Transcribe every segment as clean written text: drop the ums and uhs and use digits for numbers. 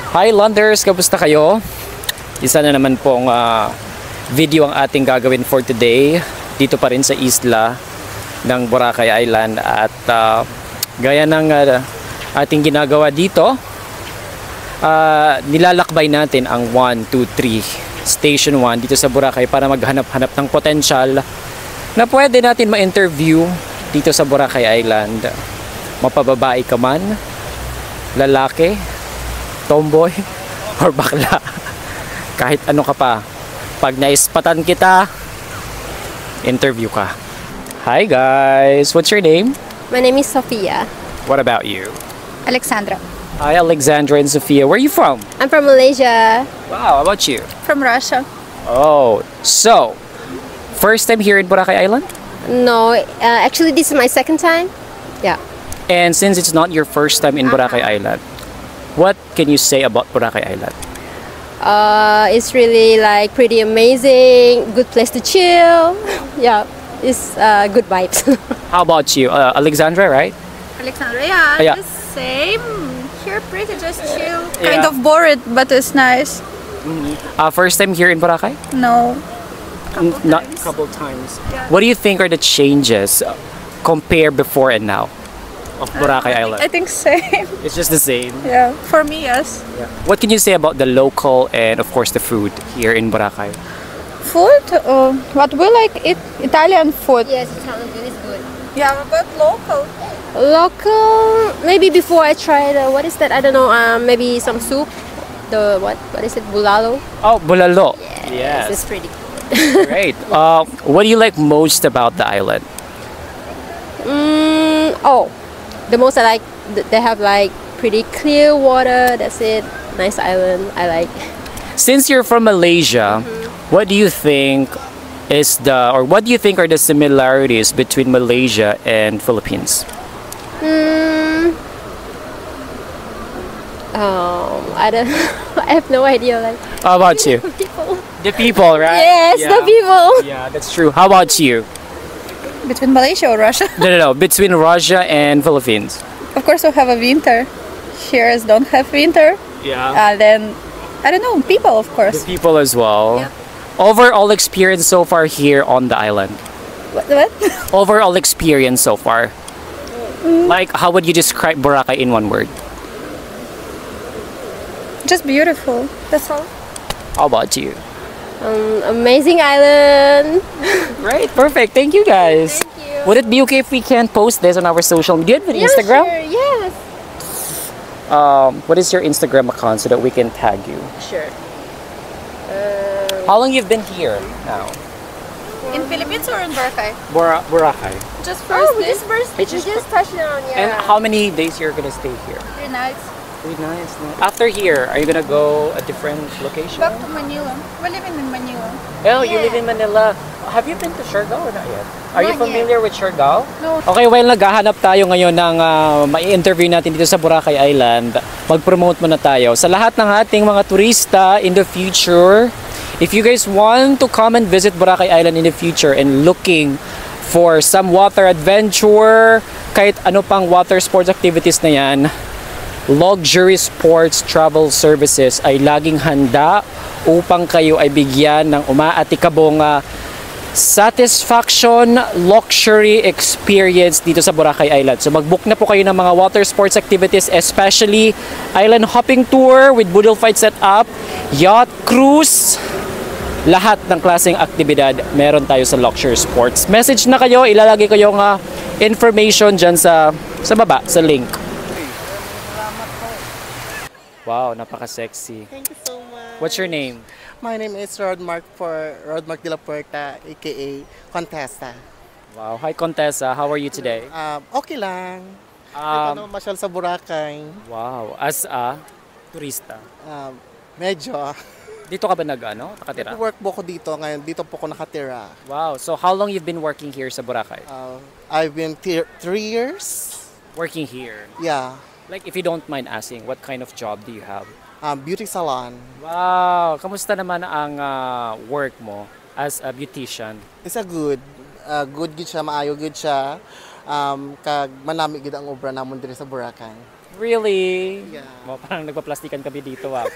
Highlanders, kamusta kayo? Isa na naman pong video ang ating gagawin for today. Dito pa rin sa isla ng Boracay Island. At gaya ng ating ginagawa dito, nilalakbay natin ang 1, 2, 3 Station 1 dito sa Boracay para maghanap-hanap ng potential na pwede natin ma-interview dito sa Boracay Island. Mapababae ka man, lalaki, tomboy, or bakla. Kahit ano ka pa. Pag naispatan kita, interview ka. Hi guys! What's your name? My name is Sophia. What about you? Alexandra. Hi Alexandra and Sophia. Where are you from? I'm from Malaysia. Wow, how about you? From Russia. Oh, so, first time here in Boracay Island? No, actually this is my second time. Yeah. And since it's not your first time in Boracay Island, what can you say about Boracay Island? It's really like pretty amazing, good place to chill. Yeah, it's good vibes. How about you? Alexandra, right? Alexandra, Yeah. just same. Here pretty just chill. Yeah. Kind of bored, but it's nice. First time here in Boracay? No. Not couple times. Yeah. What do you think are the changes compare before and now of Boracay Island? I think same. It's just the same. Yeah. For me, yes. What can you say about the local and of course the food here in Boracay? Food? What we like eat Italian food. Yes, Italian food is good. Yeah, but local. Local, maybe before I tried, what is that? I don't know, maybe some soup. The, what is it? Bulalo? Oh, bulalo. Yes. It's pretty good. Great. What do you like most about the island? Oh, the most I like, they have like pretty clear water. That's it. Nice island. I like. Since you're from Malaysia, what do you think what do you think are the similarities between Malaysia and Philippines? I don't. I have no idea. Like How about you? people. The people, right? Yes, Yeah. the people. Yeah, that's true. How about you? Between Malaysia or Russia? No. Between Russia and Philippines. Of course, we have a winter. Here is don't have winter. Yeah. Then, I don't know, people, of The course. people as well. Yep. Overall experience so far here on the island. What? Overall experience so far. Like, how would you describe Boracay in one word? Just beautiful. That's all. How about you? Amazing island. Great, perfect. Thank you guys. Thank you. Would it be okay if we can post this on our social media? Do you have an Instagram? Sure, yes. What is your Instagram account so that we can tag you? Sure. How long you've been here now? In Philippines or in Boracay? Boracay. Just first We day. just touched down. Yeah. And how many days you're gonna stay here? 3 nights. 3 nights. After here, are you gonna go a different location? Back to Manila. We're living in Manila. Oh, you Yeah. live in Manila. Have you been to Siargao or not yet? Are you Not familiar with Siargao? No. Okay, well, naghahanap tayo ngayon ng mai-interview natin dito sa Boracay Island. Mag-promote muna tayo. Sa lahat ng ating mga turista in the future, if you guys want to come and visit Boracay Island in the future and looking for some water adventure, kahit ano pang water sports activities na yan, Luxury Sports Travel Services ay laging handa upang kayo ay bigyan ng umaatikabong satisfaction luxury experience dito sa Boracay Island. So mag-book na po kayo ng mga water sports activities, especially island hopping tour with boodle fight set up, yacht cruise, lahat ng klaseng aktibidad meron tayo sa Luxury Sports. Message na kayo, ilalagay ko yung information dyan sa baba, sa link. Wow, napaka-sexy. Thank you so much. What's your name? My name is Rodmark de la Puerta, aka Contessa. Wow, hi Contessa, how are you today? Okay lang. Ito masyal sa Boracay. Wow, as a turista. Medyo. Dito ka ba nakatira? Work po ko dito ngayon. Dito po ko nakatira. Wow, so how long you've been working here sa Boracay? I've been 3 years. Working here. Yeah. Like if you don't mind asking, what kind of job do you have? Beauty salon. Wow, kamusta naman ang work mo as a beautician? It's a good. Good gid siya, maayo gid siya. Kag manami gid ang obra namon diri sa Boracay. Really? Yeah. Parang nagpa-plastikan kami dito ah.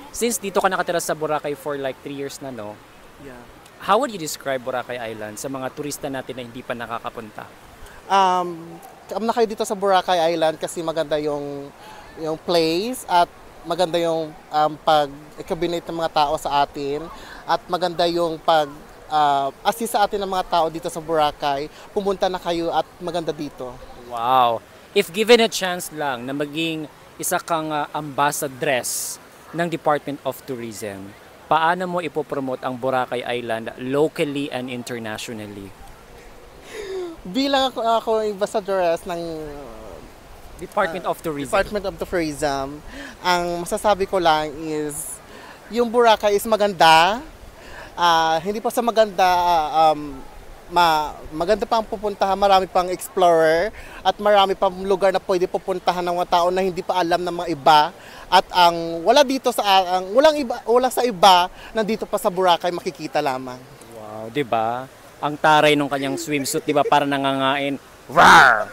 Since dito ka nakatira sa Boracay for like 3 years na, no? Yeah. How would you describe Boracay Island sa mga turista natin na hindi pa nakakapunta? Come na kayo dito sa Boracay Island kasi maganda yung place at maganda yung pag-cabinet ng mga tao sa atin at maganda yung assist sa atin ng mga tao dito sa Boracay. Pumunta na kayo at maganda dito. Wow! If given a chance lang na maging isa kang ambassadress ng Department of Tourism, paano mo ipopromote ang Boracay Island locally and internationally? Bilang ako ambassadoress ng Department of Tourism. Department of Tourism, ang masasabi ko lang is yung Boracay is maganda. Hindi pa sa maganda, maganda pang pupuntahan, marami pang explorer at marami pang lugar na pwede pupuntahan ng mga tao na hindi pa alam ng mga iba. At wala sa iba nandito pa sa Boracay makikita lamang. Wow, 'di ba? Ang taray ng kanyang swimsuit, 'di ba? Para nangangain. Rawr!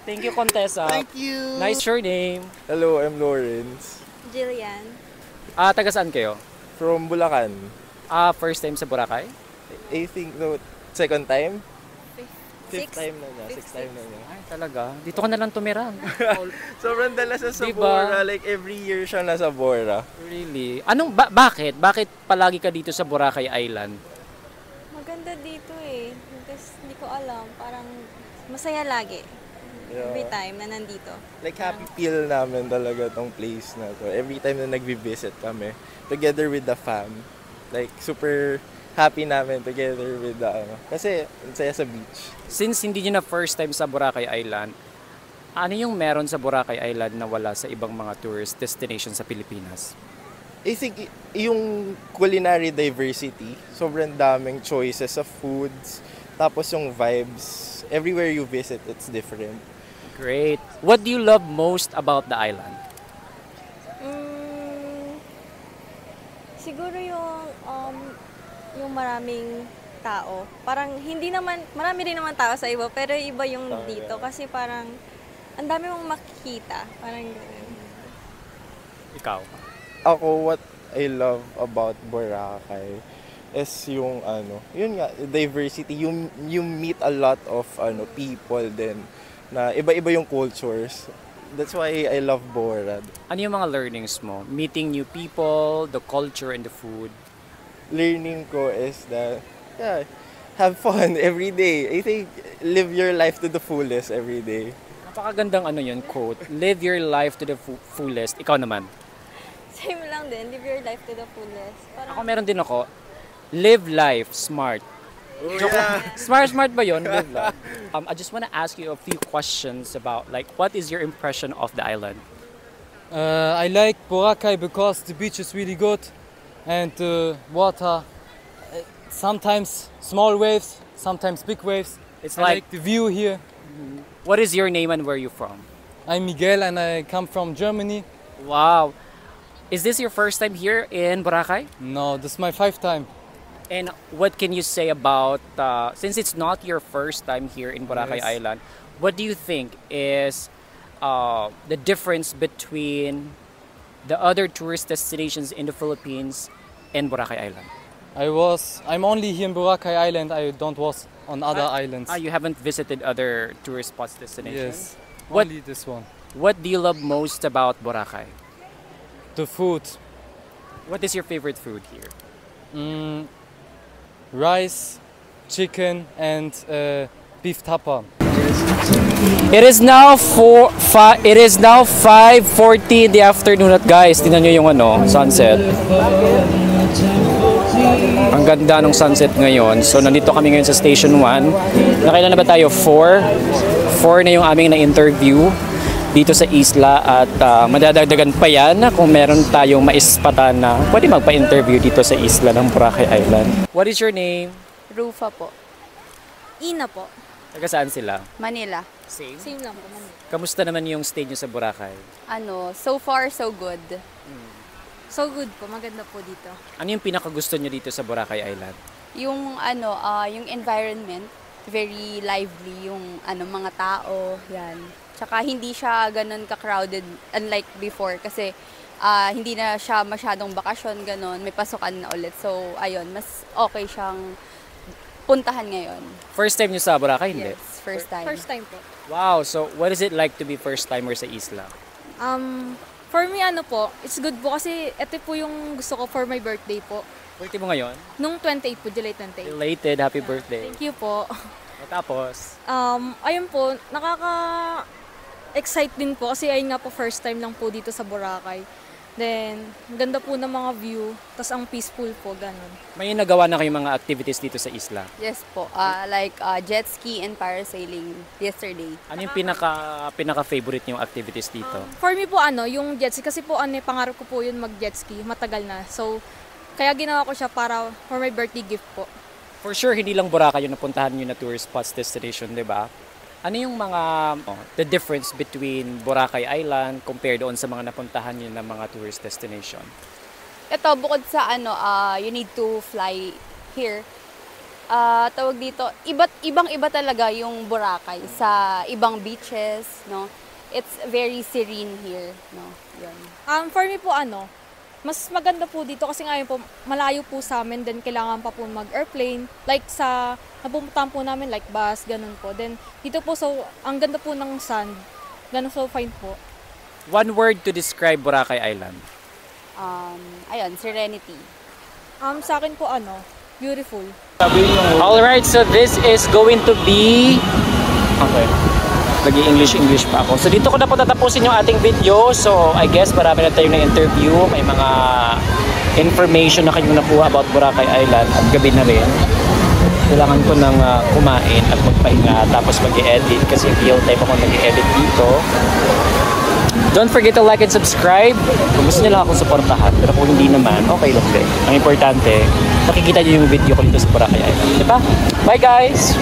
Thank you, Contessa. Thank you. Nice your name. Hello, I'm Lawrence. Jillian. Taga saan kayo? From Bulacan. First time sa Boracay? I think, no, second time? Fifth Six. time na niya. Sixth time na niya. Ay, talaga? Dito ka na lang tumira. Sobrang dala sa Diba? Bora. Like, every year siya nasa Bora. Really? Bakit? Bakit palagi ka dito sa Boracay Island? Maganda dito eh. Kasi hindi ko alam. Parang masaya lagi. Every time na nandito. Like, happy feel namin talaga tong place na to. Every time na nagvi-visit kami, together with the fam. Like, super happy namin together with the, kasi ang saya sa beach. Since hindi nyo na first time sa Boracay Island, ano yung meron sa Boracay Island na wala sa ibang mga tourist destination sa Pilipinas? I think yung culinary diversity, sobrang daming choices of foods, tapos yung vibes, everywhere you visit, it's different. Great. What do you love most about the island? Siguro yung maraming tao. Parang hindi naman, marami rin naman tao sa iba, pero iba yung dito. Kasi parang, ang dami mong makikita. Parang ganun. Ikaw? Ako, what I love about Boracay is yung yun nga, diversity. You meet a lot of people din na iba-iba yung cultures. That's why I love Bora. Ano yung mga learnings mo? Meeting new people, the culture and the food? Learning ko is that, have fun every day. I think, live your life to the fullest every day. Napakagandang yun, quote. Live your life to the fullest. Ikaw naman? Same lang din, live your life to the fullest. Parang, Ako meron din ako. Live life smart. Joke lang. Smart ba yun? Live life. I just want to ask you a few questions about what is your impression of the island? I like Boracay because the beach is really good and the water, sometimes small waves, sometimes big waves. It's I like the view here. What is your name and where are you from? I'm Miguel and I come from Germany. Wow. Is this your first time here in Boracay? No, this is my 5th time. And what can you say about, since it's not your first time here in Boracay Yes. Island, what do you think is the difference between the other tourist destinations in the Philippines and Boracay Island? I'm only here in Boracay Island. I don't was on other islands. You haven't visited other tourist spots destinations? Yes, What- only this one. What do you love most about Boracay? The food, What is your favorite food here? rice, chicken and beef tapa. It is now 5:40 in the afternoon at guys, tingnan nyo yung sunset. Ang ganda ng sunset ngayon. So nandito kami ngayon sa Station 1. Nakailan na ba tayo? 4 na yung aming na-interview dito sa isla at madadagdagan pa yan kung meron tayong maispatan na pwede magpa-interview dito sa isla ng Boracay Island. What is your name? Rufa po. Ina po. Taga saan sila? Manila. Same. Same lang po. Kamusta naman yung stay nyo sa Boracay? So far, so good. So good po, maganda po dito. Ano yung pinakagusto nyo dito sa Boracay Island? Yung, yung environment. very lively yung mga tao, yan. Tsaka hindi siya ganun ka-crowded unlike before kasi hindi na siya masyadong bakasyon ganun, may pasukan na ulit. So ayun, mas okay siyang puntahan ngayon. First time niyo sa Boracay, hindi? Yes, first time. First time po. Wow, so what is it like to be first timer sa isla? For me, it's good po kasi ito po yung gusto ko for my birthday po. Birthday mo ngayon? Nung 28 po, July 28. Related, happy birthday. Thank you po. Tapos, Ayun po, excite din po kasi ayun nga po first time lang po dito sa Boracay. Then, ganda po ng mga view, tas ang peaceful po, ganun. may nagawa na kayong mga activities dito sa isla. Yes po, like jet ski and parasailing yesterday. Ano yung pinaka-favorite niyong activities dito? For me po, yung jet ski, kasi po, pangarap ko po yun mag-jet ski, matagal na. So, kaya ginawa ko siya para for my birthday gift po. For sure, hindi lang Boracay yung napuntahan niyo na tourist spots destination, di ba? Ano yung mga, the difference between Boracay Island compared doon sa mga napuntahan niyo na mga tourist destination? Ito, bukod sa you need to fly here, tawag dito, ibang-iba talaga yung Boracay sa ibang beaches, no? It's very serene here, no? Yun. For me po, mas maganda po dito kasi ngayon po, malayo po sa amin, then kailangan pa po mag-airplane. Like sa, napupuntahan po namin, like bus, ganun po. Then dito po, so, ang ganda po ng sand, ganun, so fine po. One word to describe Boracay Island. Ayun, serenity. Sa akin po, beautiful. Alright, so this is going to be... Okay. Nag-English pa ako. So dito ko na po tatapusin yung ating video. So I guess marami na tayong na-interview. May mga information na kayong nakuha about Boracay Island at gabi na rin. Kailangan ko nang kumain at magpahinga tapos mag-i-edit kasi real time ako nag-i-edit dito. Don't forget to like and subscribe. Kung gusto nyo lang akong supportahan, pero kung hindi naman, okay lang din. Ang importante, makikita nyo yung video ko dito sa Boracay Island. Diba? Bye guys!